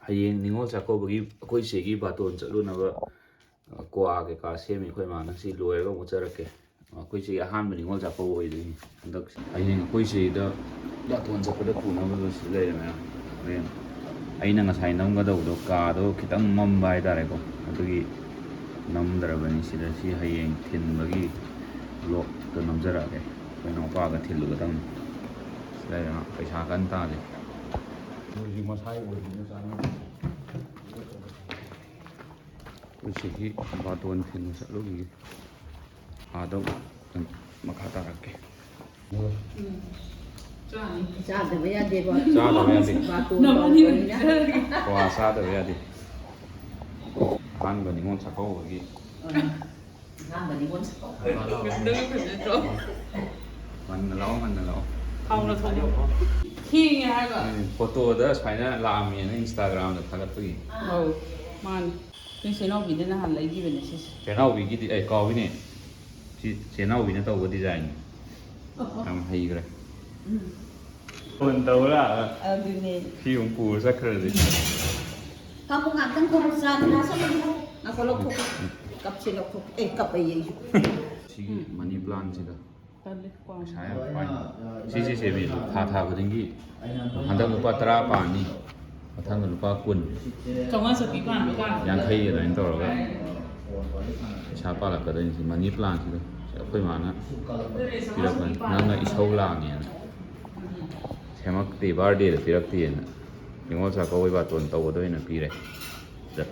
hayeng ningol chakouba akoi segi baton chalunaba kwa ke ka semi khoi mana si loiraga mu charake akoi segi ahanba ningol chakouba oidini andak hayeng akoi segi da baton chapada punaba do silai na ren aina ngasai namgadawdo ka do kitang mamba haitare ko adugi namdarabani sida si hayeng thinbagi vlog to namjarage kaino paga thiluga tam silai na paisa kan ta le Muli masai oidini sana Usihi Baton Pin Salugi Adam and Makatarake. Sada Verde, Sada Verde, Baton, Sada Verde. Ahanba Ningol Chakouba. Ahanba Ningol Chakouba. Manalo. How not King Photo the China Lami and Instagram the Tagapi. Oh, man. Since we didn't have like given this. Channel we get a call in it. Channel we not over design. I'm here. Puntola. Few poor sacred. Kamu ngangkang kurusan nasa ako lo kapsilo ko kapay yu. Sige money plant sida. Saya fine. Si sebi tha budingi. Handak lupa tera pani. Mathang lupa kun. Jangan sepi pan bukan. Yang kaya na ito raga. Siapa lah kada ini money plant sida. Siapa mana? Tidak kan. Nana isau lang yan. Semak ti barde tidak ti yan. Ningol Chakouba Baton tahu doy na pire. Dah.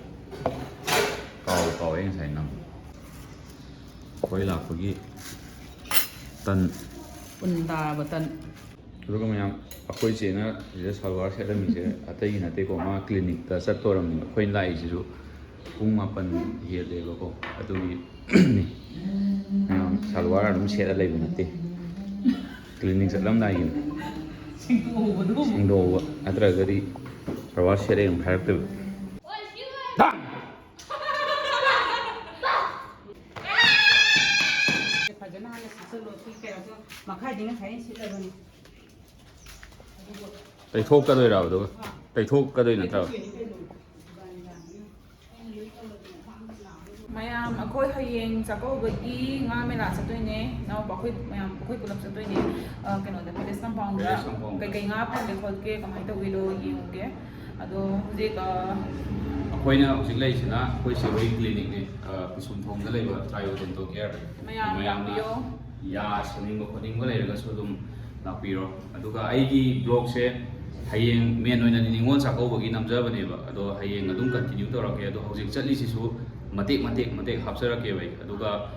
Kau yang saya nam. Koi lah pergi. Tan. Unda Baton. Lalu kemudian aku isi na jadi salwar saya dah misal. Atai nanti kau mah klinik dah setor orang. Kau ini lagi jiru. Mapan hiat deh kau. Atau ni. Salwar orang saya dah lagi nanti. Klinik selam lagi. Singdo. Antara jadi salwar saya yang karakter. Tang. Tay thốt cái đôi nào đó, tay thốt cái đôi nào đâu. Mayam akoi hayeng Chakouba gi nga Mela satoi now bakoi mayam bakoi pulap satoi ne keno the police compound da kai nga pan de khol ke kamai to wido yenge ado je ka Akoi na usik lay sina, akoi siway clinic ni kusum thong da lay ba tayo dental care. mayam bio Ya saning ko ning ko lay ga sudum napiro. Aduga aigi blog se hayeng men oina ningol Chakouba gi namjaba ne ba ado hayeng adum continue to rake ado hojik chali sisu matik hapsara ke bai aduga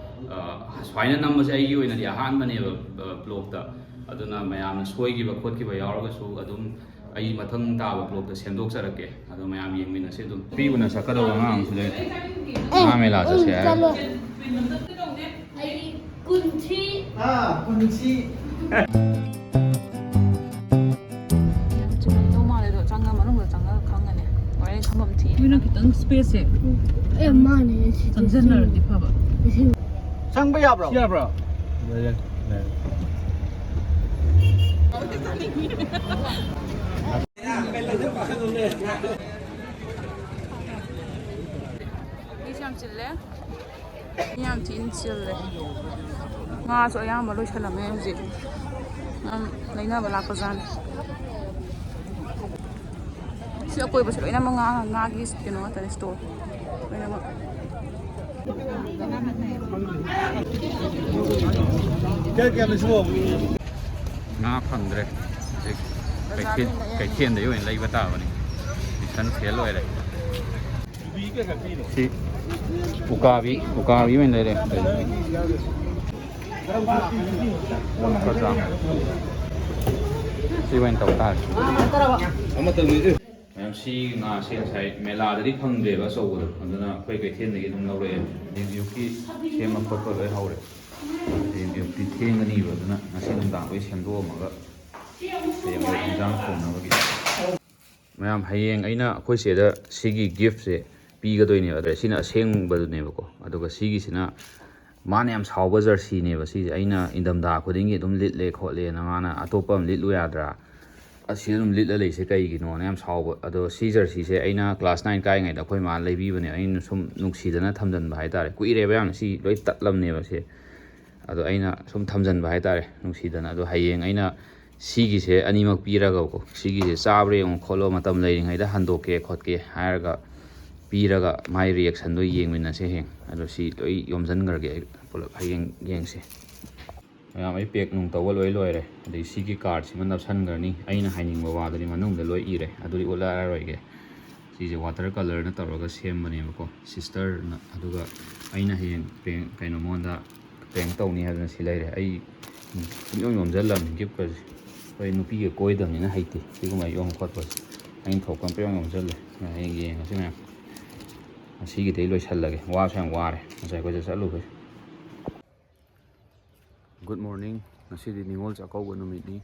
swaina number se aigi oina di ahanba ne blog da aduna mayam soi gi ba khot gi ba yauraga su adum ai mathang ta ba blog da sendok sarake ado mayam yengmina se dum pi una sakada wa ngang su le na Mela sa se Ai kunci. kunci. Yun kitang space eh. Mana sih? General di pa ba? Sang ba ya bro? Ya bro. Isam chille. Yam tin chille. Nga so yam malo chalame uji. Laina bala ko zan. Si akoi bas laina mga gis kino ata store. Laina mo. Kaya mesmo. nga phang dre cái thiên đấy lấy vào tao này sẵn phía lôi này si ukabi mình lấy đây có sao si bên tàu ta em si nga si sai Mela đấy phang về và sâu rồi còn nó quay cái thiên này nó lâu rồi nên yêu khi xem mà có cái hậu đấy thì thiên cái gì vậy nó xin đảm với xem đua mà Mayam hayeng aina akoi se da sigi gift se pi ga doine adre sina aseng ba ne ba ko aduga sigi sina mane am sauba jersey ne ba si aina indam da khoding gi dum lit le kho le na ngana atopa lit lu ya dra ꯑꯁꯤꯗ ꯑꯗꯨꯝ ꯂꯤꯠꯂ ꯂꯩꯁꯦ ꯀꯩꯒꯤꯅꯣꯅ ꯌꯥꯝ ꯁꯥꯎꯕ ꯑꯗꯣ ꯁꯤ ꯖꯔꯁꯤꯁꯦ ꯑꯩꯅ class 9 ꯀꯥꯏꯉꯩꯗ ꯑꯩꯈꯣꯏ ꯃꯥꯅ ꯂꯩꯕꯤꯕꯅꯦ ꯑꯩꯅ ꯁꯨꯝ ꯅꯨꯡꯁꯤꯗꯅ ꯊꯝꯖꯟꯕ ꯍꯥꯏꯇꯥꯔꯦ ꯀꯨꯏꯔꯦꯕ ꯌꯥꯝꯅ ꯁꯤ ꯂꯣꯏ ꯇꯠꯂꯝꯅꯦꯕ ꯁꯤ ꯑꯗꯣ ꯑꯩꯅ ꯁꯨꯝ ꯊꯝꯖꯟꯕ ꯍꯥꯏꯇꯥꯔꯦ ꯅꯨꯡꯁꯤꯗꯅ ꯑꯗꯣ ꯍꯌꯦꯡ ꯑꯩꯅ ꯁꯤꯒꯤꯁꯦ ꯑꯅꯤꯃꯛ ꯄꯤꯔꯒꯀꯣ ꯁꯤꯒꯤꯁꯦ ꯆꯥꯕ꯭ꯔꯥ ꯌꯦꯡꯉꯣ ꯈꯣꯠꯂꯣ ꯃꯇꯝ ꯂꯩꯔꯤꯉꯩꯗ ꯍꯟꯗꯣꯛꯀꯦ ꯈꯣꯠꯀꯦ ꯍꯥꯏꯔꯒ ꯄꯤꯔꯒ ꯃꯥꯏ ꯔꯤꯌꯦꯛꯁꯟꯗꯣ ꯌꯦꯡꯃꯤꯟꯅꯁꯦ ꯍꯌꯦꯡ ꯑꯗꯣ ꯁꯤ ꯂꯣꯏ ꯌꯣꯝꯁꯤꯟꯈ꯭ꯔꯒꯦ ꯑꯩ ꯄꯨꯂꯞ ꯍꯌꯦꯡ ꯌꯦꯡꯁꯦ ꯃꯌꯥꯝ ꯑꯩ ꯄꯦꯛ ꯅꯨꯡ ꯇꯧꯕ ꯂꯣꯏ ꯂꯣꯏꯔꯦ ꯑꯗꯩ ꯁꯤꯒꯤ ꯀꯥꯔꯠꯁꯤꯃ ꯅꯞꯁꯟꯈ꯭ꯔꯅꯤ ꯑꯩꯅ ꯍꯥꯏꯅꯤꯡꯕ ꯋꯥꯗꯨꯗꯤ ꯃꯅꯨꯡꯗ ꯂꯣꯏ ꯏꯔꯦ ꯑꯗꯨꯗꯤ ꯎꯠꯂꯛꯑꯔꯣꯏꯒꯦ ꯁꯤꯁꯦ ꯋꯥꯇꯔ ꯀꯂꯔꯅ ꯇꯧꯔꯒ ꯁꯦꯝꯕꯅꯦꯕꯀꯣ ꯁꯤꯁꯇꯔꯅ ꯑꯗꯨꯒ ꯑꯩꯅ ꯍꯌꯦꯡ ꯀꯩꯅꯣ ꯃꯉꯣꯟꯗ ꯄ꯭ꯔꯦꯡ ꯇꯧꯅꯤ ꯍꯥꯏꯗꯅ ꯁꯤ ꯂꯩꯔꯦ ꯑꯩ ꯁꯨꯡꯌꯣꯝ ꯌꯣꯝꯁꯤꯜꯂꯕꯅꯤ ꯒꯤꯐꯀꯁꯦ ꯑꯩꯈꯣꯏ ꯅꯨꯄꯤꯒ ꯀꯣꯏꯗꯕꯅꯤꯅ ꯍꯩꯇꯦ ꯁꯤꯒꯨꯝꯕ ꯌꯣꯝ ꯈꯣꯠꯄꯁꯦ ꯑꯩꯅ ꯊꯣꯛꯄ ꯄ꯭ꯔꯦꯡ ꯌꯣꯝꯁꯤꯜꯂꯦ ꯍꯌꯦꯡ ꯌꯦꯡꯉꯁꯤ ꯃꯌꯥꯝ ꯉꯁꯤꯒꯤꯗꯤ ꯂꯣꯏꯁꯜꯂꯒꯦ ꯋꯥꯁꯨ ꯌꯥꯝ ꯋꯥꯔꯦ ꯉꯁꯥꯏ ꯑꯩꯈꯣꯏꯁꯦ ꯆꯠꯂꯨꯕꯩ ꯒꯨꯗ ꯃꯣꯔꯅꯤꯡ ꯉꯁꯤꯗꯤ ꯅꯤꯡꯉꯣꯜ ꯆꯥꯛꯀꯧꯕ ꯅꯨꯃꯤꯠꯅꯤ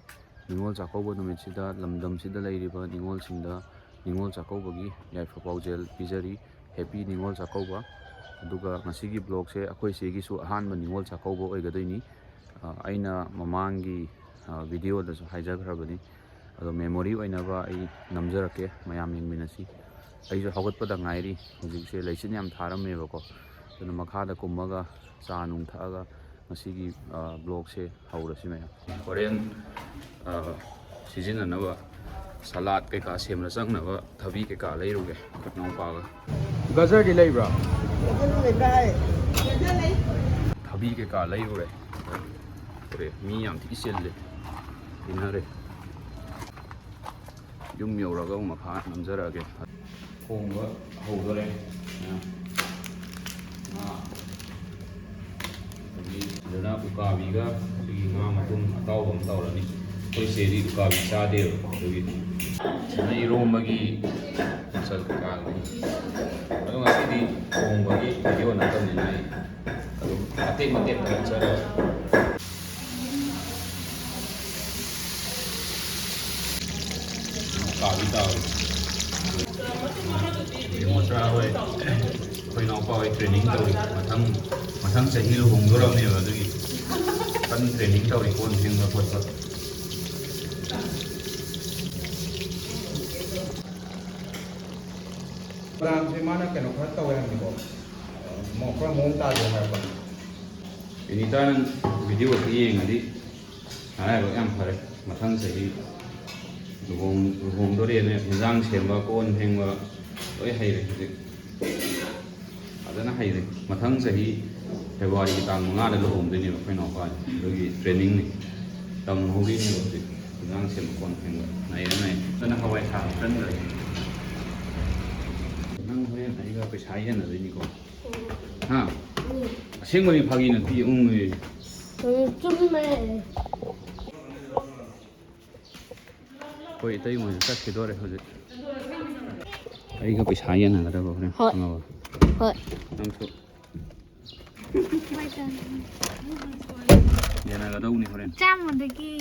ꯅꯤꯡꯉꯣꯜ ꯆꯥꯛꯀꯧꯕ ꯅꯨꯃꯤꯠꯁꯤꯗ ꯂꯝꯗꯝꯁꯤꯗ ꯂꯩꯔꯤꯕ ꯅꯤꯡꯉꯣꯜꯁꯤꯡꯗ ꯅꯤꯡꯉꯣꯜ ꯆꯥꯛꯀꯧꯕꯒꯤ ꯌꯥꯏꯐ ꯄꯥꯎꯖꯦꯜ ꯄꯤꯖꯔꯤ ꯍꯦꯄꯤ ꯅꯤꯡꯉꯣꯜ ꯆꯥꯛꯀꯧꯕ ꯑꯗꯨꯒ ꯉꯁꯤꯒꯤ ꯕ꯭ꯂꯣꯛꯁꯦ ꯑꯩꯈꯣꯏ ꯁꯤꯒꯤꯁꯨ ꯑꯍꯥꯟꯕ ꯅꯤꯡꯉꯣꯜ ꯆꯥꯛꯀꯧꯕ ꯑꯣꯏꯒꯗꯣꯏꯅꯤ ꯑꯩꯅ ꯃꯃꯥꯡꯒꯤ ꯚꯤꯗꯤꯑꯣꯗꯁꯨ ꯍꯥꯏꯖꯈ꯭ꯔꯕꯅꯤ ꯑꯗꯣ ꯃꯦꯃꯣꯔꯤ ꯑꯣꯏꯅꯕ ꯑꯩ ꯅꯝꯖꯔꯛꯀꯦ ꯃꯌꯥꯝ ꯌꯦꯡꯃꯤꯟꯅꯁꯤ ꯑꯩꯁꯨ ꯍꯧꯒꯠꯄꯗ ꯉꯥꯏꯔꯤ ꯍꯧꯖꯤꯛꯁꯦ ꯂꯩꯆꯤꯟ ꯌꯥꯝ ꯊꯥꯔꯝꯃꯦꯕꯀꯣ ꯑꯗꯨꯅ ꯃꯈꯥꯗ ꯀꯨꯝꯃꯒ ꯆꯥ ꯅꯨꯡ ꯊꯛꯑꯒ ꯉꯁꯤꯒꯤ ꯕ꯭ꯂꯣꯛꯁꯦ ꯍꯧꯔꯁꯤ ꯃꯌꯥꯝ ꯍꯣꯔꯦꯟ ꯁꯤꯖꯤꯟꯅꯅꯕ ꯁꯂꯥꯠ ꯀꯩꯀꯥ ꯁꯦꯝꯅ ꯆꯪꯅꯕ ꯊꯕꯤ ꯀꯩꯀꯥ ꯂꯩꯔꯨꯒꯦ ꯈꯨꯠꯅꯥꯎꯄꯥꯒ ꯒꯖꯔꯗꯤ ꯂꯩꯕ꯭ꯔꯥ ꯊꯕꯤ ꯀꯩꯀꯥ ꯂꯩꯔꯨꯔꯦ ꯃꯤ ꯌꯥꯝ ꯊꯤ ꯆꯤꯜꯂꯦ ꯏꯟꯅꯔꯦ ꯌꯨꯝ ꯌꯧꯔꯒ ꯑꯃꯨꯛ ꯃꯈꯥ ꯅꯝꯖꯔꯛꯑꯒꯦ ꯊꯣꯡꯕ ꯍꯧꯗꯣꯔꯦ ꯑꯗꯒꯤ ꯁꯤꯗꯅ ꯎꯀꯥꯕꯤꯒ ꯑꯩꯈꯣꯏꯒꯤ ꯉꯥ ꯃꯇꯨꯝ ꯑꯇꯥꯎꯕ ꯑꯃ ꯇꯧꯔꯅꯤ ꯑꯩꯈꯣꯏ ꯆꯦꯗꯤ ꯎꯀꯥꯕꯤ ꯆꯥꯗꯦꯕ ꯑꯗꯨꯒꯤ ꯁꯤꯗꯅ ꯏꯔꯣꯝꯕꯒꯤ ꯃꯆꯜ ꯀꯩꯀꯥ ꯂꯩ ꯑꯗꯣ ꯉꯁꯤꯗꯤ ꯊꯣꯡꯕꯒꯤ ꯚꯤꯗꯤꯑꯣ ꯅꯠꯇꯕꯅꯤꯅ ꯑꯩ ꯑꯗꯨꯝ ꯃꯇꯦꯛ ꯃꯇꯦꯛ ꯊꯥꯒꯠꯆꯔꯒ ꯎꯀꯥꯕꯤ ꯇꯥꯕ ꯃꯣꯆꯥ ꯍꯣꯏ ꯑꯩꯈꯣꯏ ꯏꯅꯥꯎꯄꯥ ꯍꯣꯏ ꯇ꯭ꯔꯦꯅꯤꯡ ꯇꯧꯔꯤ ꯃꯊꯪ ꯆꯍꯤ ꯂꯨꯍꯣꯡꯗꯣꯔꯕꯅꯦꯕ ꯑꯗꯨꯒꯤ ꯀꯟꯅ ꯇ꯭ꯔꯦꯅꯤꯡ ꯇꯧꯔꯤ ꯀꯣꯟ ꯐꯦꯡꯕ ꯈꯣꯠꯄ ꯄ꯭ꯂꯥꯟꯁꯦ ꯃꯥꯅ ꯀꯩꯅꯣ ꯈꯔ ꯇꯧꯋꯦ ꯍꯥꯏꯕꯅꯤꯀꯣ ꯈꯔ ꯃꯑꯣꯡ ꯇꯥꯗꯦ ꯍꯥꯏꯔꯛꯄꯅꯤ ꯑꯦꯅꯤꯇꯥꯏꯝ ꯚꯤꯗꯤꯑꯣꯁꯤ ꯌꯦꯡꯉꯗꯤ ꯍꯥꯏꯕ ꯌꯥꯝ ꯐꯔꯦ ꯃꯊꯪ ꯆꯍꯤ ꯂꯨꯍꯣꯡꯗꯣꯔꯦꯅ ꯏꯟꯖꯥꯡ ꯁꯦꯝꯕ ꯀꯣꯟ ꯐꯦꯡꯕ ꯂꯣꯏ ꯍꯩꯔꯦ ꯍꯧꯖꯤꯛ ꯐꯖꯅ ꯍꯩꯔꯦ ꯃꯊꯪ ꯆꯍꯤ ꯐꯦꯕ꯭ꯔꯨꯋꯥꯔꯤꯒꯤ ꯇꯥꯡ 5ꯗ ꯂꯨꯍꯣꯡꯗꯣꯏꯅꯦꯕ ꯑꯩꯈꯣꯏ ꯏꯅꯥꯎꯄꯥꯁꯦ ꯑꯗꯨꯒꯤ ꯇ꯭ꯔꯦꯅꯤꯡꯅꯤ ꯇꯝꯍꯧꯔꯤꯅꯦꯕ ꯍꯧꯖꯤꯛ ꯏꯟꯖꯥꯡ ꯁꯦꯝꯕ ꯀꯣꯟ ꯐꯦꯡꯕ ꯅꯩꯔꯦ ꯑꯗꯨꯅ ꯍꯋꯥꯏ ꯊꯥ ꯍꯥꯞꯆꯟꯈ꯭ꯔꯦ ꯅꯪ ꯍꯣꯔꯦꯟ ꯑꯩꯒ ꯄꯩꯁꯥ ꯌꯦꯟꯅꯗꯣꯏꯅꯤꯀꯣ ꯍꯥ ꯑꯁꯦꯡꯕꯅꯤ ꯐꯥꯒꯤ ꯅꯠꯇꯦ ꯆꯨꯝꯃꯦ ꯑꯩꯈꯣꯏ ꯏꯇꯩꯃꯣꯏꯁꯨ ꯆꯠꯈꯤꯗꯣꯔꯦ ꯍꯧꯖꯤꯛ ꯑꯩꯒ ꯄꯩꯁꯥ ꯌꯦꯟꯅꯒꯗꯕ ꯍꯣꯔꯦꯟ ꯈꯪꯉꯕ ꯍꯣꯏ ꯅꯪꯁꯨ ꯌꯦꯟꯅꯒꯗꯧꯅꯤ ꯍꯣꯔꯦꯟ ꯆꯥꯝꯃꯗꯒꯤ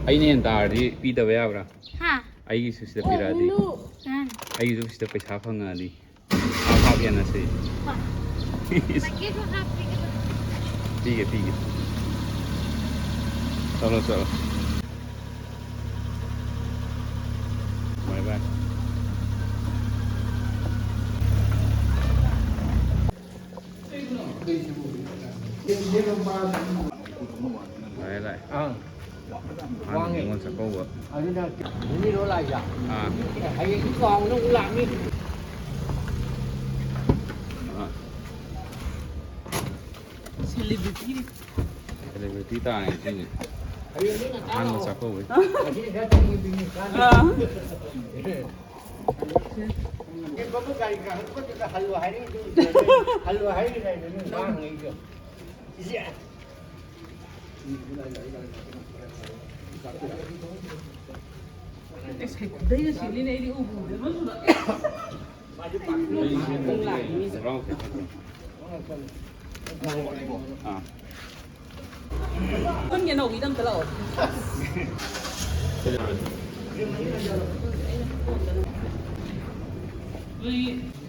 ꯑꯩꯅ ꯍꯦꯟ ꯇꯥꯔꯗꯤ ꯄꯤꯗꯕ ꯌꯥꯕ꯭ꯔꯥ ꯍꯥ ꯑꯩꯒꯤꯁꯨ ꯁꯤꯗ ꯄꯤꯔꯛꯑꯗꯤ ꯑꯩꯒꯤꯁꯨ ꯁꯤꯗ ꯄꯩꯁꯥ ꯐꯪꯉꯛꯑꯗꯤ ꯍꯥꯞ ꯌꯦꯟꯅꯁꯤ ꯄꯤꯒꯦ ꯆꯠꯂꯣ ꯕꯥꯏ ꯕꯥꯏ ꯂꯥꯛꯑꯦ ꯑꯍꯥꯟꯕ ꯅꯤꯡꯉꯣꯜ ꯆꯥꯛꯀꯧꯕ ꯑꯗꯨꯅ ꯅꯤꯔꯣ ꯂꯥꯛꯏꯖꯥ ꯍꯌꯦꯡ ꯀꯥꯎꯅ ꯑꯃꯨꯛ ꯂꯥꯛꯅꯤ ꯁꯦꯂꯦꯕ꯭ꯔꯤꯇꯤ ꯇꯥꯔꯦ ꯁꯤꯁꯦ ꯑꯍꯥꯟꯕ ꯆꯥꯛꯀꯧꯕꯩ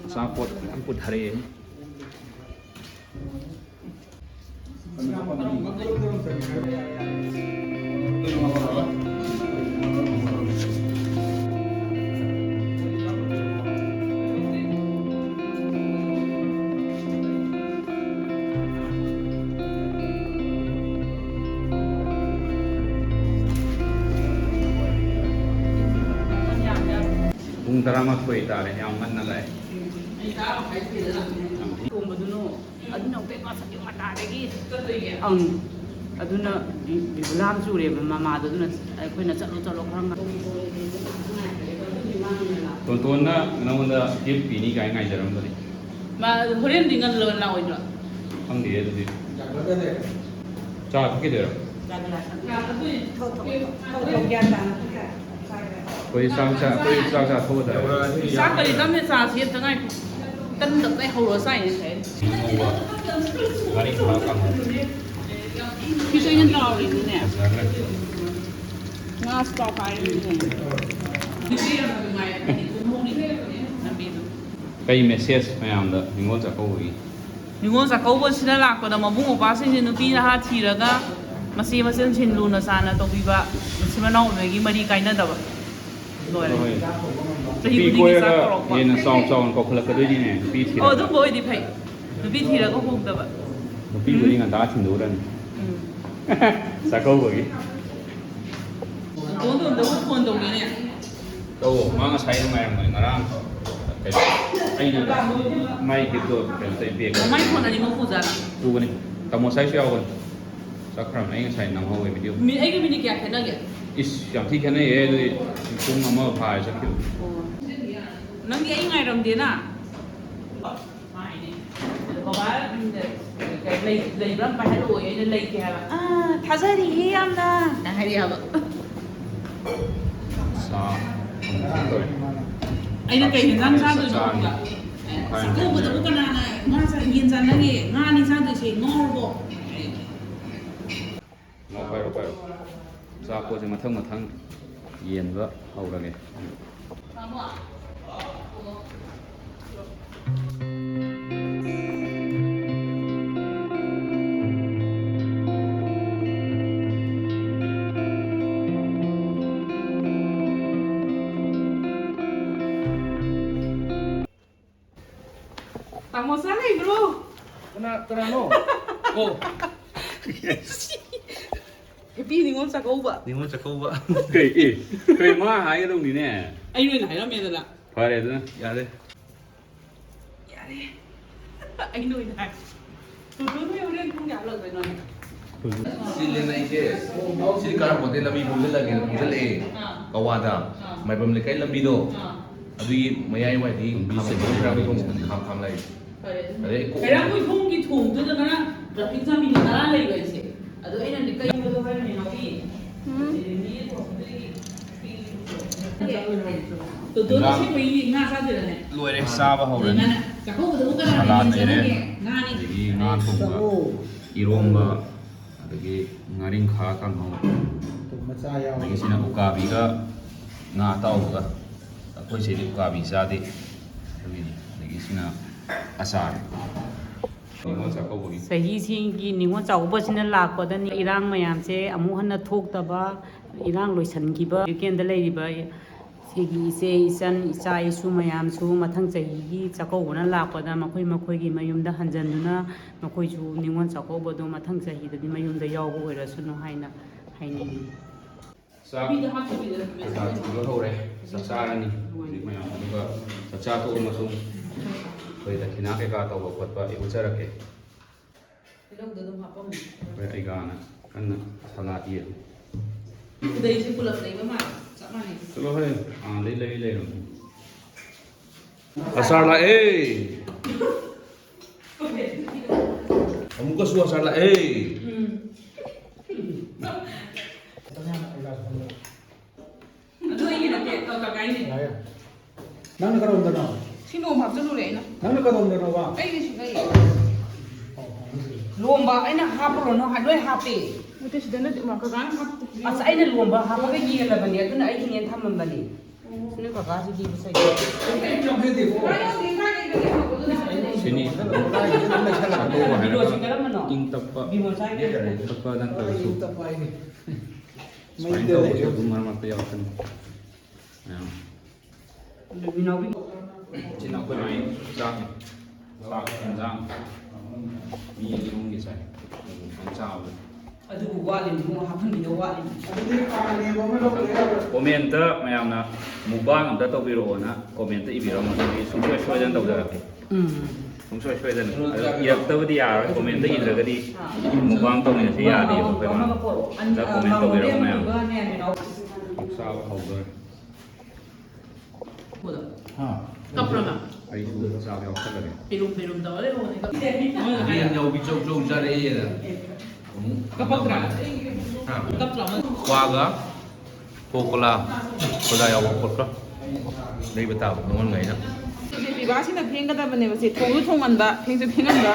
ꯑꯆꯥꯄꯣꯠ ꯌꯥꯝ ꯄꯨꯊꯔꯛꯑꯦ ꯄꯨꯡ 11 ꯇꯥꯔꯦ ꯌꯥꯝ ꯉꯟꯅ ꯂꯥꯛꯑꯦ ꯊꯣꯡꯕꯗꯨꯅꯣ ꯑꯗꯨꯅ ꯀꯩꯀꯥ ꯁꯛꯀꯤ ꯃꯇꯥꯗꯒꯤ ꯑꯗꯨꯅ ꯕꯤꯕꯨꯂꯥꯝ ꯆꯨꯔꯦꯕ ꯃꯃꯥꯗꯣ ꯑꯗꯨꯅ ꯑꯩꯈꯣꯏꯅ ꯆꯠꯂꯣ ꯈꯔ ꯇꯣꯟꯇꯣꯟꯅ ꯅꯉꯣꯟꯗ ꯒꯤꯐ ꯄꯤꯅꯤ ꯀꯥꯏ ꯉꯥꯏꯖꯔꯝꯕꯅꯤ ꯃꯥ ꯍꯣꯔꯦꯟꯗꯤ ꯉꯜꯂ ꯂꯥꯛꯑꯣꯏꯗ꯭ꯔꯣ ꯈꯪꯗꯦ ꯑꯗꯨꯗꯤ ꯆꯥ ꯊꯛꯈꯤꯗꯣꯏꯔꯣ ꯑꯩꯈꯣꯏ ꯆꯥꯛ ꯆꯥꯊꯣꯛꯑꯗ ꯆꯥꯛꯀꯗꯤ ꯇꯝꯅ ꯆꯥꯁꯤ ꯇꯉꯥꯏ ꯇꯟꯗ ꯀꯩ ꯍꯧꯔ ꯆꯥꯏꯅꯦ ꯉꯧꯕ ꯉꯥꯔꯤ ꯈꯔ ꯀꯥꯡꯍꯧ ꯐꯤꯁꯨ ꯑꯩꯅ ꯇꯥꯎꯔꯤꯅꯤꯅꯦ ꯉꯥꯁꯨ ꯇꯥꯎꯈꯥꯏꯔꯤꯅꯦ ꯀꯩ ꯃꯦꯁꯦꯖ ꯃꯌꯥꯝꯗ ꯅꯤꯡꯉꯣꯜ ꯆꯥꯛꯀꯧꯕꯒꯤ ꯅꯤꯡꯉꯣꯜ ꯆꯥꯛꯀꯧꯕꯁꯤꯗ ꯂꯥꯛꯄꯗ ꯃꯕꯨꯡ ꯃꯧꯄ꯭ꯋꯥꯁꯤꯡꯁꯦ ꯅꯨꯄꯤ ꯅꯍꯥ ꯊꯤꯔꯒ ꯃꯆꯦ ꯃꯆꯟꯁꯤꯡ ꯂꯨꯅ ꯆꯥꯟꯅ ꯇꯧꯕꯤꯕ ꯃꯆꯤꯟ ꯃꯅꯥꯎ ꯑꯣꯏꯕꯒꯤ ꯃꯔꯤ ꯀꯥꯏꯅꯗꯕ ꯂꯣꯏꯔꯦ ꯆꯍꯤ ꯅꯨꯄꯤ ꯈꯨꯗꯤꯡꯒꯤ ꯆꯥꯛ ꯀꯣꯏꯔꯒ ꯀꯧꯔꯛꯄ ꯍꯦꯟꯅ ꯆꯥꯎꯅ ꯀꯧꯈꯠꯂꯛꯀꯗꯣꯏꯅꯤꯅꯦ ꯅꯨꯄꯤ ꯑꯣ ꯊꯤꯔꯒ ꯑꯗꯨꯝꯕ ꯑꯣꯏꯗꯤ ꯐꯩ ꯅꯨꯄꯤ ꯊꯤꯔꯒ ꯍꯣꯡꯗꯕ ꯅꯨꯄꯤꯕꯨꯗꯤ ꯉꯟꯇꯥ ꯊꯤꯟꯗꯣꯛꯎꯔꯅꯤ ꯆꯥꯛꯀꯧꯕꯒꯤ ꯇꯣꯟꯗꯕꯨ ꯐꯣꯟ ꯇꯧꯒꯦꯅꯦ ꯇꯧ ꯃꯥ ꯉꯁꯥꯏ ꯅꯨꯡꯉꯥꯏꯔꯝꯕꯅꯤ ꯉꯔꯥꯡ ꯀꯩꯅꯣ ꯑꯩꯅ ꯃꯥꯏ ꯒꯤꯐꯇꯣ ꯀꯩꯅꯣ ꯇꯧ ꯕꯦꯒ ꯃꯥꯏ ꯐꯣꯟ ꯑꯅꯤꯃꯛ ꯄꯨꯖꯥꯠꯂ ꯄꯨꯕꯅꯤ ꯇꯥꯃꯣ ꯁꯥꯏꯁꯨ ꯌꯥꯎꯕꯅꯤ ꯆꯠꯈ꯭ꯔꯕꯅꯤ ꯑꯩ ꯉꯁꯥꯏ ꯅꯪꯍꯧꯋꯦ ꯚꯤꯗꯤꯑꯣ ꯑꯩꯒꯤ ꯃꯤꯅꯤꯠ ꯀꯌꯥ ꯈꯦꯠꯅꯒꯦ ꯏꯁ ꯌꯥꯝ ꯊꯤ ꯈꯦꯠꯅꯩꯌꯦ ꯑꯗꯨꯗꯤ ꯄꯨꯡ ꯑꯃ ꯐꯥꯔ ꯆꯠꯈꯤꯕ ꯅꯪꯗꯤ ꯑꯩ ꯉꯥꯏꯔꯝꯗꯦꯅ ꯕꯕꯥ ꯂꯩꯕ꯭ꯔꯥ ꯄꯥꯏꯍꯜꯂꯛꯑꯣ ꯑꯩꯅ ꯂꯩꯇꯦ ꯍꯥꯏꯕ ꯊꯥꯖꯔꯤꯍꯦ ꯌꯥꯝꯅ ꯍꯥꯏꯔꯛꯑꯦ ꯍꯥꯏꯕ ꯑꯩꯅ ꯀꯩ ꯌꯦꯟꯖꯥꯡ ꯆꯥꯗꯣꯏꯅꯣ ꯍꯪꯕ ꯆꯥꯛꯀꯧꯕꯗꯕꯨ ꯀꯅꯥꯅ ꯌꯦꯟ ꯆꯥꯅꯒꯦ ꯉꯥꯅꯤ ꯆꯥꯗꯣꯏꯁꯦ ꯉꯥꯎꯔꯕꯣ ꯄꯥꯏꯔꯣ ꯆꯥꯛꯄꯣꯠꯁꯦ ꯃꯊꯪ ꯌꯦꯟꯕ ꯍꯧꯔꯒꯦ Tamosa bro. Kenano? Oh. Happy Ningol Chakouba. Ningol Chakouba. Kay ma hairongnine. Ay no hairamedala. Fare aduna yare. Ay no ina. Tutu horen pung kya lagdeno ne. Silena ise sil kar hotel lambi bul lage kawada mai bam lekai lambi do adui mayai wai di kham lai Kaya ko thong ki thong tu na traffic jam ni na lai gai se ado ina ni kai mo do hai ni no ki to do na se koi nga sa de ne Loire saba hawrani. Chakouba do ka Salad na leire. nga ni Adagi nga thongba iromba adagi ngaring kha kanghau adagi sina ukabi ga nga tauga akoi se di ukabi chade adagi sina asar Ningol Chakouba ꯆꯍꯤꯁꯤꯒꯤ ꯅꯤꯡꯉꯣꯜ ꯆꯥꯛꯀꯧꯕꯁꯤꯅ ꯂꯥꯛꯄꯗ ꯏꯔꯥꯡ ꯃꯌꯥꯝꯁꯦ ꯑꯃꯨꯛ ꯍꯟꯅ ꯊꯣꯛꯇꯕ ꯏꯔꯥꯡ ꯂꯣꯏꯁꯤꯟꯈꯤꯕ weekend ꯂꯩꯔꯤꯕ ꯁꯤꯒꯤ ꯏꯆꯦ ꯏꯆꯟ ꯏꯆꯥ ꯏꯁꯨ ꯃꯌꯥꯝꯁꯨ ꯃꯊꯪ ꯆꯍꯤꯒꯤ ꯆꯥꯛꯀꯧꯕꯅ ꯂꯥꯛꯄꯗ ꯃꯈꯣꯏꯒꯤ ꯃꯌꯨꯝꯗ ꯍꯟꯖꯟꯗꯨꯅ ꯃꯈꯣꯏꯁꯨ ꯅꯤꯡꯉꯣꯜ ꯆꯥꯛꯀꯧꯕꯗꯣ ꯃꯊꯪ ꯆꯍꯤꯗꯗꯤ ꯃꯌꯨꯝꯗ ꯌꯥꯎꯕ ꯑꯣꯏꯔꯁꯅꯨ ꯍꯥꯏꯅ ꯍꯥꯏꯅꯤꯡꯉꯤ ꯆꯥꯛ ꯊꯤꯕ ꯍꯧꯔꯦ ꯆꯥꯛ ꯆꯥꯔꯅꯤ ꯍꯧꯖꯤꯛ ꯃꯌꯥꯝ ꯑꯗꯨꯒ ꯆꯥꯛ ꯆꯥ ꯇꯣꯛꯑ ꯃꯇꯨꯡ ꯑꯩꯈꯣꯏ ꯗꯈꯤꯅꯥ ꯀꯩꯀꯥ ꯇꯧꯕ ꯈꯣꯠꯄ ꯑꯩ ꯎꯠꯆꯔꯛꯀꯦ ꯑꯩꯈꯣꯏ ꯑꯩꯒꯥꯅ ꯀꯟꯅ ꯁꯂꯥꯠ ꯌꯦꯜꯂꯤ Udai pulap lai ba ma sa mani चलो है ले asar la kamu ke suasana la ado ini na ke to ka kai ni Nang karon dano. sino ma julu le na Nang karon dano ba? ai ni singai lomba ai na hapro no ha doi hape ute sidana ma ka gan hap ꯑꯁ ꯑꯩꯅ ꯂꯣꯝꯕ ꯍꯥꯞꯄꯒ ꯌꯦꯜꯂꯕꯅꯤ ꯑꯗꯨꯅ ꯑꯩ ꯍꯤꯡꯉꯦꯟ ꯊꯝꯃꯝꯕꯅꯤ ꯁꯤꯅ ꯀꯀꯥꯁꯤꯒꯤ ꯉꯁꯥꯏ sini ꯕꯤꯔꯣꯖꯤ ꯀꯔꯝꯕꯅꯣ king tappa tappa dan tasu May main tahu saya dumar mata ya kan ꯃꯤꯅꯥꯎꯕꯤ Cina ko na yung sak kanjang mi yung gi sai ang chao ꯑꯗꯨꯕꯨ ꯋꯥꯠꯂꯤꯅꯤ ꯃꯨꯛ ꯍꯥꯞꯍꯟꯕꯤꯗ ꯋꯥꯠꯂꯤꯅꯤ ꯀꯣꯃꯦꯟꯇ ꯃꯌꯥꯝꯅ ꯃꯨꯛꯕꯥꯡ ꯑꯝꯇ ꯇꯧꯕꯤꯔꯛꯑꯣꯅ ꯀꯣꯃꯦꯟꯇ ꯏꯕꯤꯔꯛꯑꯣ ꯃꯗꯨꯗꯤ ꯁꯨꯡꯁꯣꯏ ꯁꯣꯏꯗꯅ ꯇꯧꯖꯔꯛꯀꯦ ꯁꯨꯡꯁꯣꯏ ꯁꯣꯏꯗꯅ ꯑꯗꯣ 이ꯔꯛꯇꯕꯗꯤ ꯌꯥꯔꯣꯏ ꯀꯣꯃꯦꯟꯇ ꯏꯗ꯭ꯔꯒꯗꯤ ꯃꯨꯛꯕꯥꯡ ꯇꯧꯃꯤꯟꯅꯁꯤ ꯌꯥꯗꯦꯕ ꯑꯩꯈꯣꯏꯅ ꯑꯗ ꯀꯣꯃꯦꯟ ꯇꯧꯕꯤꯔꯛꯑꯣ ꯃꯌꯥꯝ ꯆꯥꯕ ꯍꯧꯗꯣꯔꯦ ꯀꯞꯄ꯭ꯔꯣꯅ ꯑꯩꯁꯨ ꯆꯥꯕ ꯌꯥꯎꯁꯜꯂꯒꯦ ꯄꯤꯔꯨꯝ ꯇꯧꯔ ꯂꯩꯍꯧꯕꯅꯤ ꯌꯦꯟ ꯌꯧꯕꯤ ꯆꯧ ꯆꯧ ꯆꯥꯔꯛꯑꯦꯅ ꯀꯞꯄꯛꯇ꯭ꯔꯥ ꯀꯞꯇ꯭ꯔꯥ ꯀ꯭ꯋꯥꯒ ꯀꯣꯀꯣꯂꯥ ꯁꯣꯗꯥ ꯌꯥꯎꯕ ꯈꯣꯠꯄ ꯂꯩꯕ ꯇꯥꯕ ꯅꯉꯣꯟꯈꯩꯅ ꯄꯤꯕꯥꯁꯤꯅ ꯐꯦꯡꯒꯗꯕꯅꯦꯕ ꯁꯤ ꯊꯣꯡꯁꯨ ꯊꯣꯡꯍꯟꯕ ꯐꯦꯡꯁꯨ ꯐꯦꯡꯍꯟꯕ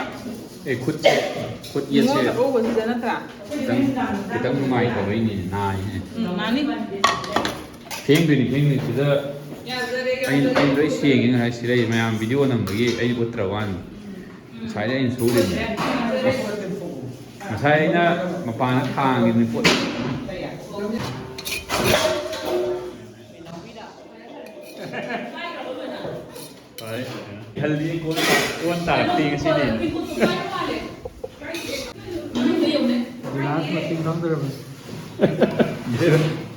ꯈꯨꯠꯁꯦ ꯈꯨꯠ ꯌꯦꯠꯁꯦ ꯅꯤꯡꯉꯣꯜ ꯆꯥꯛꯀꯧꯕꯁꯤꯗ ꯅꯠꯇ꯭ꯔꯥ ꯈꯤꯇꯪ ꯅꯨꯡꯉꯥꯏꯇꯕꯩꯅꯤ ꯅꯥꯏꯅꯦ ꯅꯥꯅꯤ ꯐꯦꯡꯗꯣꯏꯅꯤ ꯁꯤꯗ ꯑꯩꯅ ꯂꯣꯏ ꯁꯦꯡꯉꯦ ꯉꯁꯥꯏ ꯁꯤꯗꯩ ꯃꯌꯥꯝ ꯚꯤꯗꯤꯑꯣ ꯅꯝꯕꯒꯤ ꯑꯩꯅ ꯎꯠꯇ꯭ꯔꯕ ꯋꯥꯅꯤ ꯉꯁꯥꯏꯗ ꯑꯩꯅ ꯁꯨꯔꯤꯅꯤ ꯉꯁꯥꯏ ꯑꯩꯅ ꯃꯄꯥꯟꯗ ꯊꯥꯡꯉꯤꯅꯤ ꯄꯣꯠ ꯍꯜꯗꯤ ꯀꯣꯟ ꯇꯥꯔꯛꯇꯦ ꯉꯁꯤꯗꯤ ꯒꯤꯂꯥꯁ ꯃꯁꯤꯡ ꯈꯪꯗ꯭ꯔꯕꯅꯤ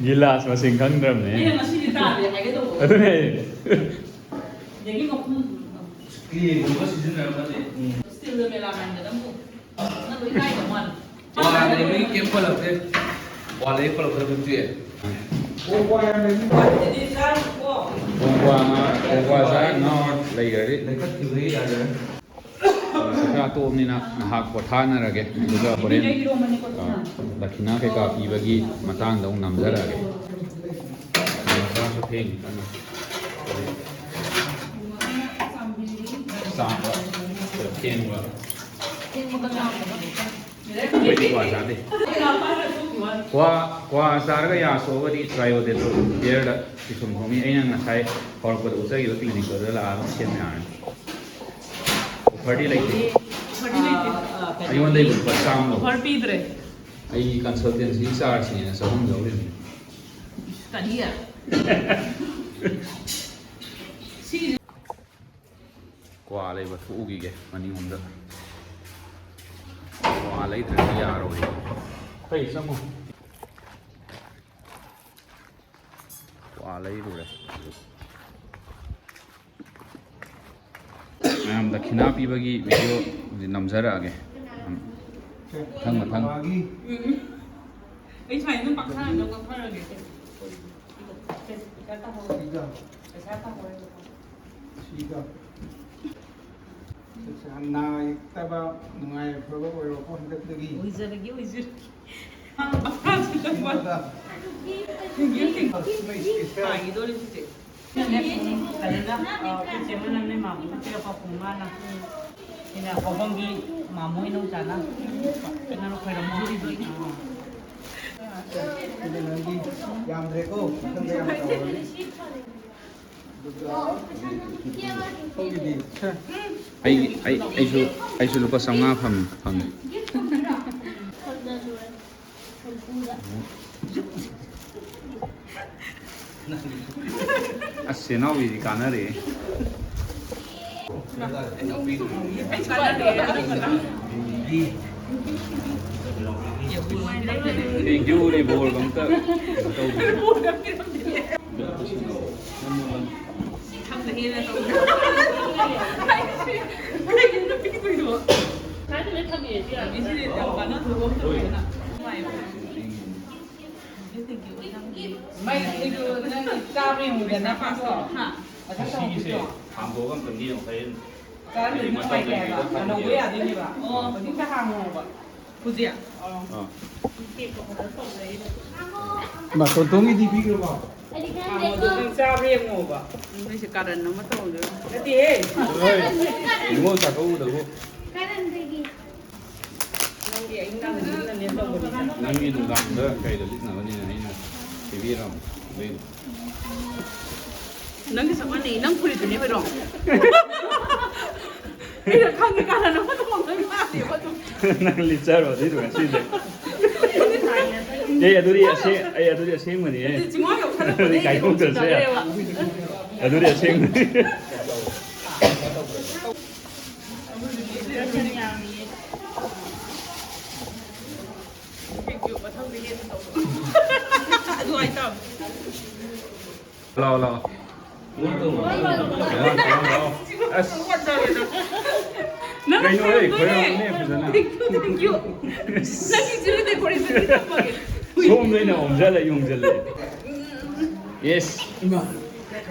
ꯒꯤꯂꯥꯁ ꯃꯁꯤꯡ ꯈꯪꯗ꯭ꯔꯕꯅꯦ ꯑꯩꯅ ꯉꯁꯤꯗꯤ ꯇꯥꯗꯦ ꯍꯥꯏꯒꯦ ꯇꯧꯕ ꯑꯗꯨꯅꯦ ꯑꯗꯒꯤ ꯃꯈꯨꯝ ꯀ꯭ꯂꯦꯒꯨꯝꯕ ꯁꯤꯖꯤꯟꯅꯔꯝꯃꯗꯤ ꯁ꯭ꯇꯤꯜꯗ ꯃꯦꯂꯥ ꯃꯥꯟꯒꯗ ꯑꯃꯨꯛ ꯅꯪ ꯂꯣꯏ ꯀꯥꯏꯗꯧ ꯃꯥꯜꯂꯦ ꯋꯥ ꯂꯩꯕꯒꯤ ꯀꯩꯝ ꯄꯜꯂꯛꯇꯦ ꯋꯥ ꯂꯩ ꯄꯜꯂꯛꯇ꯭ꯔ ꯑꯗꯨꯝ ꯇꯣꯛꯑꯦ ꯀꯣꯡꯀ꯭ꯋꯥ ꯆꯥꯔ ꯉꯥꯎꯔ ꯂꯩꯈ꯭ꯔꯗꯤ ꯂꯩꯈꯠꯈꯤꯕꯒꯤ ꯌꯥꯗ꯭ꯔꯦ ꯆꯥꯛꯆꯥ ꯇꯣꯛꯑꯕꯅꯤꯅ ꯉꯥꯏꯍꯥꯛ ꯄꯣꯊꯥꯅꯔꯒꯦ ꯑꯗꯨꯒ ꯍꯣꯔꯦꯟ ꯗꯈꯤꯅꯥ ꯀꯩꯀꯥ ꯄꯤꯕꯒꯤ ꯃꯇꯥꯡꯗ ꯑꯃꯨꯛ ꯅꯝꯖꯔꯛꯑꯒꯦ ꯆꯥꯛꯁꯨ ꯊꯦꯡꯉꯤ ꯀꯟꯅ ꯆꯥꯕ ꯊꯦꯡꯕ ꯑꯩꯈꯣꯏꯗꯤ ꯀ꯭ꯋꯥ ꯆꯥꯗꯦ ꯀ꯭ꯋꯥ ꯆꯥꯔꯒ ꯌꯥꯁꯣꯛꯑꯒꯗꯤ ꯇ꯭ꯔꯥꯏꯑꯣꯗꯦꯇ꯭ꯔꯣ ꯀꯤꯌꯔꯗ ꯄꯤꯁꯨꯝ ꯊꯣꯡꯉꯤ ꯑꯩꯅ ꯉꯁꯥꯏ ꯍꯧꯔꯛꯄꯗ ꯎꯠꯆꯈꯤꯕ ꯀ꯭ꯂꯤꯅꯤꯛꯇꯨꯗ ꯂꯥꯛꯑꯒ ꯁꯦꯝꯕ ꯌꯥꯔꯅꯤ ꯑꯣꯐꯔꯗꯤ ꯂꯩꯇꯦ ꯑꯩꯉꯣꯟꯗꯩ ꯂꯨꯄꯥ ꯆꯥꯝꯃ ꯑꯣꯐꯔ ꯄꯤꯗ꯭ꯔꯦ ꯑꯩ ꯀꯟꯁꯜꯇꯦꯟꯁꯤ ꯆꯥꯔꯖꯅꯦꯅ 300 ꯂꯧꯔꯤꯕꯅꯤ ꯀꯔꯤ ꯀ꯭ꯋꯥ ꯂꯩꯕ ꯊꯣꯛꯎꯈꯤꯒꯦ ꯃꯅꯤꯡꯂꯣꯝꯗ ꯀ꯭ꯋꯥ ꯂꯩꯗ꯭ꯔꯗꯤ ꯌꯥꯔꯣꯏ ꯀꯩ ꯆꯪꯉꯣ ꯀ꯭ꯋꯥ ꯂꯩꯔꯨꯔꯦ ꯃꯌꯥꯝ ꯗꯈꯤꯅꯥ ꯄꯤꯕꯒꯤ ꯚꯤꯗꯤꯑꯣ ꯅꯝꯖꯔꯛꯑꯒꯦ ꯃꯊꯪ ꯑꯩ ꯁꯨꯃꯥꯏꯅ ꯑꯗꯨꯝ ꯄꯥꯛꯊꯔꯒ ꯀꯛꯊꯔꯒꯦ ꯅꯥ ꯌꯦꯛꯇꯕ ꯅꯨꯡꯉꯥꯏꯐꯕ ꯑꯣꯏꯔꯣꯀꯣ ꯍꯟꯗꯛꯇꯒꯤ ꯑꯣꯏꯖꯔꯒꯦ ꯍꯥꯏꯒꯤꯗꯣꯔꯤ ꯍꯧꯖꯤꯛ ꯑꯩꯈꯣꯏ ꯃꯅꯝꯅꯦ ꯃꯥꯃꯨ ꯄꯤꯔꯛꯄ ꯄꯨꯡꯃꯥꯅ ꯑꯩꯅ ꯍꯧꯕꯝꯒꯤ ꯃꯥꯃꯨ ꯏꯅꯧꯆꯥꯅ ꯀꯩꯅꯣ ꯈꯣꯏꯔꯝꯃꯨꯔꯤꯕ ꯅꯪꯒꯤ ꯌꯥꯝꯗ꯭ꯔꯦꯀꯣ ꯃꯊꯪꯗ ꯌꯥꯝ ꯇꯧꯔꯅꯤ ꯑꯩꯁꯨ ꯂꯨꯄꯥ 500 ꯐꯪꯉꯦ ꯑꯁ ꯁꯦꯅꯥꯎꯒꯤꯗꯤ ꯀꯥꯟꯅꯔꯦ ꯊꯦꯡꯛ ꯌꯨ ꯔꯤꯕꯣꯜ ꯑꯝꯇ ꯁꯤꯒꯤꯁꯦ ꯍꯥꯡꯗꯣꯛꯑꯒ ꯑꯝꯇ ꯌꯦꯡꯉꯣ ꯃꯇꯣꯟꯇꯣꯡꯒꯤꯗꯤ ꯄꯤꯈ꯭ꯔꯕꯣ ꯆꯥꯕ ꯌꯦꯡꯉꯣꯕ ꯅꯣꯏꯁꯦ ꯀꯥꯔꯟ ꯑꯃ ꯇꯧꯗꯣꯏ ꯅꯠꯇꯦꯍꯦ ꯅꯤꯡꯉꯣꯜ ꯆꯥꯛꯀꯧꯕꯗꯕꯨ ꯅꯪꯒꯤ ꯅꯨꯡꯗꯥꯡꯗ ꯀꯩꯗ ꯂꯤꯠꯅꯕꯅꯤꯅ ꯑꯩꯅ ꯄꯤꯕꯤꯔꯝꯃꯦ ꯅꯪꯒꯤ ꯆꯞ ꯃꯥꯟꯅꯩ ꯅꯪ ꯐꯨꯔꯤꯠꯇꯨꯅꯦ ꯀꯩꯅꯣ ꯑꯩꯅ ꯈꯪꯉꯤ ꯀꯥꯔꯟ ꯑꯃ ꯇꯧꯗꯣꯏ ꯃꯥꯜꯂꯦꯕ ꯑꯗꯨꯝ ꯅꯪ ꯂꯤꯠꯆꯔꯣ ꯑꯗꯨꯏꯗꯨ ꯉꯁꯤꯗꯤ ꯑꯗꯨꯗꯤ ꯑꯁꯦꯡꯕꯅꯤ ꯆꯤꯡꯉꯣ ꯌꯧꯁꯜꯂꯛꯄꯗꯩ ꯀꯥꯏꯊꯣꯛꯇ꯭ꯔꯁꯨ ꯌꯥꯏ ꯑꯗꯨꯗꯤ ꯑꯁꯦꯡꯕꯅꯤ lao lao as cái nó ấy khởi động này phải không Thank you. Lagi jadi dekorasi kita pakai. zoom lên nào om lại dùng lại yes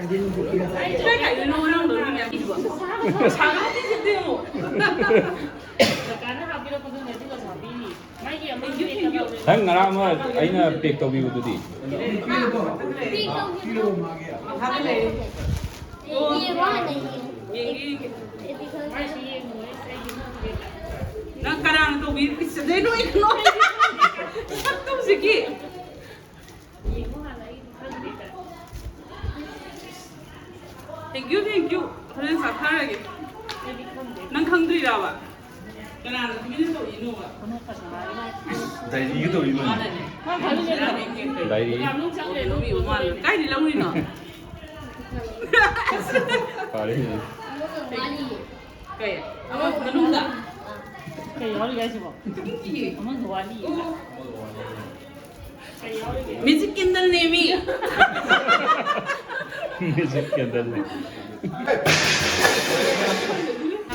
Saya kayak dulu orang dulu yang itu. Sangat itu demo. Karena habis aku tuh nanti kalau sapi ini, lagi yang mau thằng ngara mà anh là pick tàu view tụi đi Nang kadang tu bisa jadi itu. Satu sikit. Thank you. Kalian sakar lagi. Nang hungry dah ba? Kenapa? Ini tu ini ba? Dari itu gimana? Dari Kaya di lawan ini. kali ini Kaya. Apa menunda? kayak orang guys mau, kamu duali. Music kendal nemi. music के अंदर में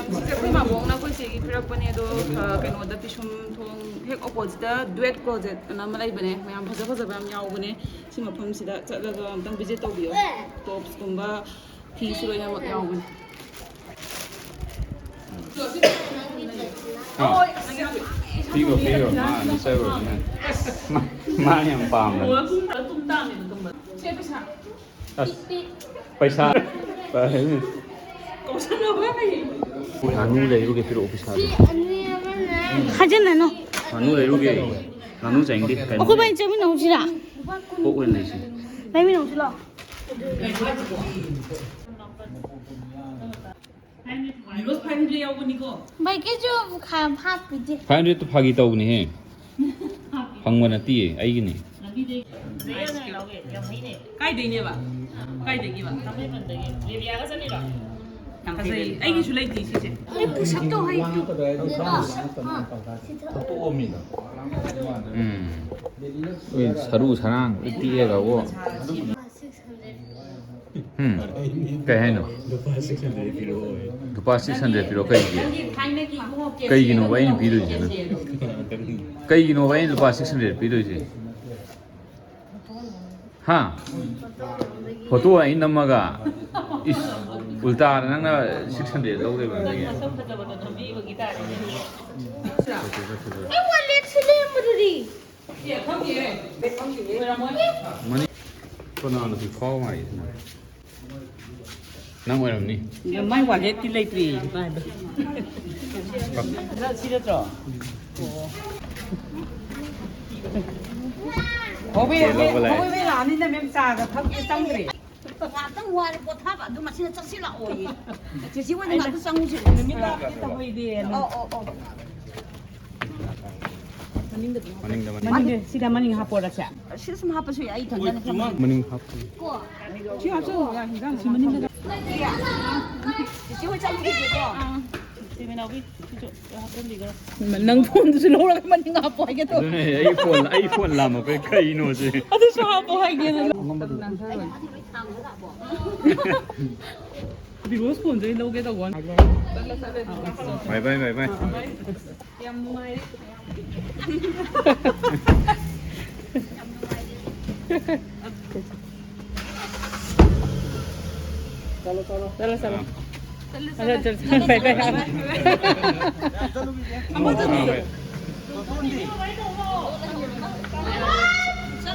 Kasi mabong na ko sige pero pa niya do kano da pisum thong hek opposite da duet project na malay bane mayam phaja bam yaw bane si mafam sida chalaga amtang visit tawbiyo tops kumba thi suro ya mak yaw bane Figo mà nó sẽ rồi nè mà em bám o rồi tum da tum da ni tum ba che pesa पैसा ko sa na ba ni 나누 레이로게 필요 없이 사 하진 않아. 나누 레이로게 나누 쟁디 어, 그 바이 점이 나오지라. 꼭 왜내지 라임이 나오지라. Biroj finally yaw bani ko 바이 깨줘 가 파피지. 파인드 또 파기 떠오니 해 방만아 띠에 아이기니 kai dei ne ba kai dei ba kasi ai ki sulai ti si che 이 부sab도 하이. 또 옵니다. 사루 사랑 띠에 가고 그해노 루파 600 필요 그이기노 와인 비르지나 그이기노 와인 루파 600 비르지 हाँ photo है इन नम्मा का इस उल्टा ना ना 600 लोग दे बंदे हैं 이 원래 슬림들이. ye kham ye be kham ye ra mo money तो ना ना भी खाओ मारी ना वो रमनी mai quả hết tí lấy tùy. Ra xí đó trò. Hobi là anh nên em xả cái thấp cái trong gì. Ngatang wari ko thaba du masina chaksila oyi. Sisi wani ngatu sangu si. Kita hobi dia. Money दा Maning sida maning hapor ra cha. Sisum hapa su ai tanda ni. Money half chi ha so ya hi gang si manin da Sisi wani chamu ki ko. Si mình đâu biết chút hapor đi cái. man nang phone du lo ra man nga po ai to iPhone लामा पे कई no से adu so ha po ai ge na Biroj phone dei lo ge da wan bye bye bye bye yam mai Chalo. Chal bye bye. Amo to ni Sa